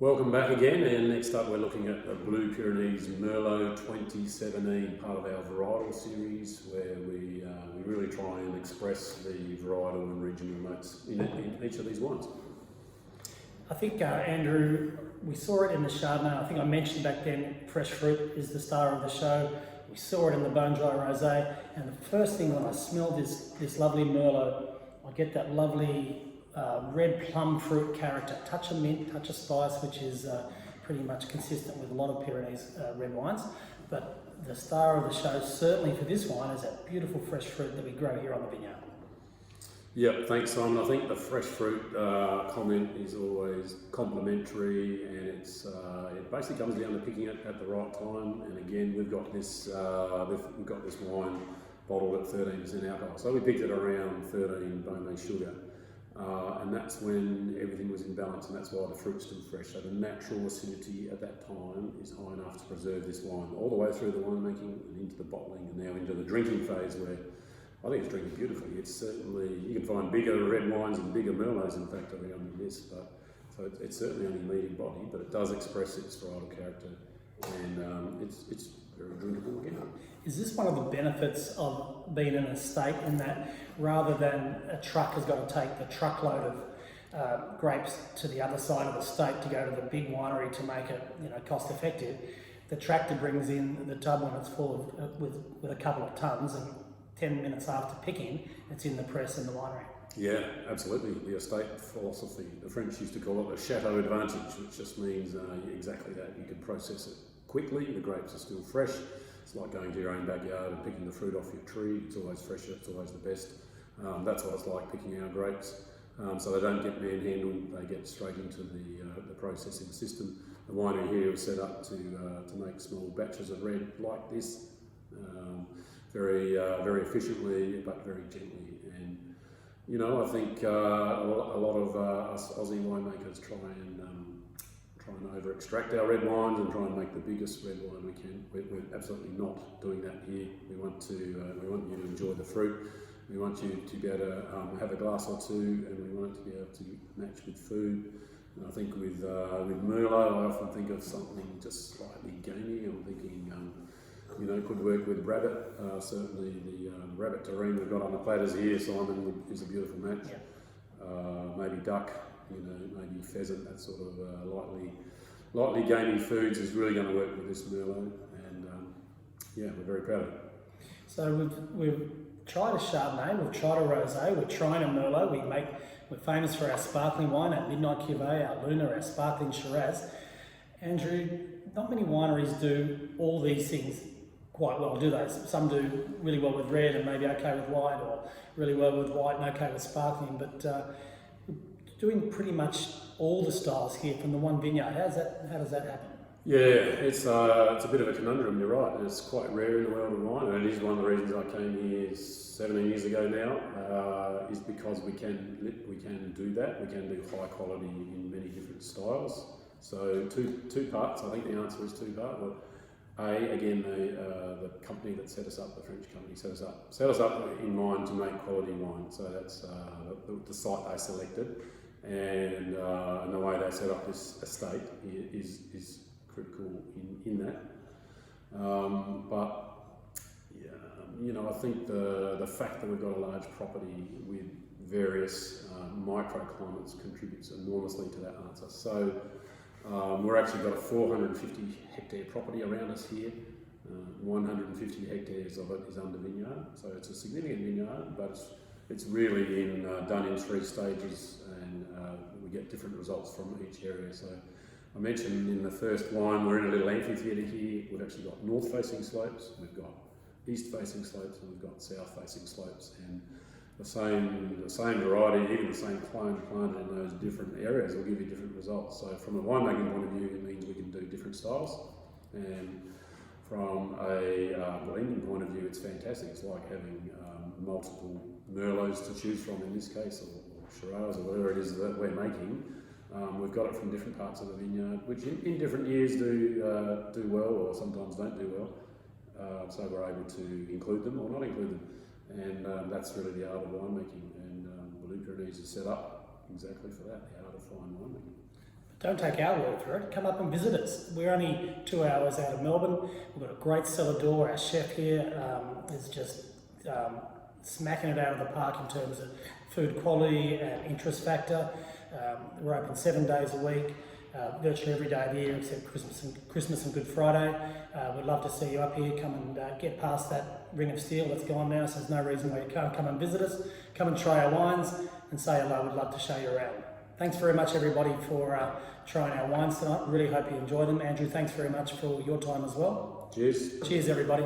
Welcome back again, and next up we're looking at the Blue Pyrenees Merlot 2017, part of our varietal series, where we really try and express the varietal and regional notes in each of these wines. I think, Andrew, we saw it in the Chardonnay. I think I mentioned back then fresh fruit is the star of the show. We saw it in the bone dry rosé, and the first thing when I smelled this lovely Merlot, I get that lovely red plum fruit character, touch of mint, touch of spice, which is pretty much consistent with a lot of Pyrenees red wines. But the star of the show, certainly for this wine, is that beautiful fresh fruit that we grow here on the vineyard. Yeah, thanks, Simon. I think the fresh fruit comment is always complimentary, and it basically comes down to picking it at the right time. And again, we've got this wine bottled at 13% alcohol, so we picked it around 13 bone sugar. And that's when everything was in balance, and that's why the fruit's still fresh. So the natural acidity at that time is high enough to preserve this wine all the way through the winemaking and into the bottling, and now into the drinking phase, where I think it's drinking beautifully. It's certainly, you can find bigger red wines and bigger Merlots, in fact, around this, but so it's certainly only medium body, but it does express its varietal character, and it's very drinkable again. Is this one of the benefits of being an estate, in that rather than a truck has got to take the truckload of grapes to the other side of the state to go to the big winery to make it, cost effective, the tractor brings in the tub when it's full of, with a couple of tons, and 10 minutes after picking, it's in the press in the winery. Yeah, absolutely. The estate philosophy, the French used to call it the chateau advantage, which just means exactly that. You can process it quickly, the grapes are still fresh. It's like going to your own backyard and picking the fruit off your tree. It's always fresher, it's always the best. That's what it's like picking our grapes. So they don't get manhandled, they get straight into the processing system. The winery here is set up to make small batches of red like this, very efficiently, but very gently. And I think a lot of us Aussie winemakers try and over extract our red wines and try and make the biggest red wine we can. We're absolutely not doing that here. We want you to enjoy the fruit. We want you to be able to have a glass or two, and we want it to be able to match with food. And I think with Merlot, I often think of something just slightly gamey. I'm thinking, could work with rabbit. Certainly the rabbit terrine we've got on the platters here, Simon, is a beautiful match. Yeah. Maybe duck, maybe pheasant, that sort of lightly gamey foods is really going to work with this Merlot, and we're very proud of it. So we've tried a Chardonnay, we've tried a Rosé, we're trying a Merlot. We're famous for our sparkling wine, our Midnight Cuvée, our Luna, our sparkling Shiraz. Andrew, not many wineries do all these things quite well, do they? Some do really well with red and maybe okay with white, or really well with white and okay with sparkling, but doing pretty much all the styles here from the one vineyard. How does that happen? Yeah, it's a bit of a conundrum, you're right. It's quite rare in the world of wine, and it is one of the reasons I came here 17 years ago now, is because we can do that. We can do high quality in many different styles. So two parts. I think the answer is two parts. Well, again, the company that set us up, the French company set us up in mind to make quality wine. So that's the site they selected, and the way they set up this estate is critical in that. But I think the fact that we've got a large property with various microclimates contributes enormously to that answer. So we've actually got a 450 hectare property around us here. 150 hectares of it is under vineyard, so it's a significant vineyard, but it's really done in 3 stages, and we get different results from each area. So I mentioned in the first wine, we're in a little amphitheatre here. We've actually got north-facing slopes, we've got east-facing slopes, and we've got south-facing slopes. And the same variety, even the same clone planted in those different areas, will give you different results. So from a winemaking point of view, it means we can do different styles. And from a blending point of view, it's fantastic. It's like having multiple Merlots to choose from in this case, or Shiraz, or whatever it is that we're making. We've got it from different parts of the vineyard, which in different years do well, or sometimes don't do well. So we're able to include them or not include them. And that's really the art of winemaking, and Blue Pyrenees is set up exactly for that, the art of fine winemaking. don't take our word for it. Come up and visit us. We're only 2 hours out of Melbourne. We've got a great cellar door. Our chef here is just smacking it out of the park in terms of food quality and interest factor. We're open 7 days a week, virtually every day of the year except Christmas and Good Friday. We'd love to see you up here. Come and get past that ring of steel that's gone now, so there's no reason why you can't come and visit us. Come and try our wines and say hello. We'd love to show you around. Thanks very much, everybody, for trying our wines tonight. Really hope you enjoyed them. Andrew, thanks very much for your time as well. Cheers. Cheers, everybody.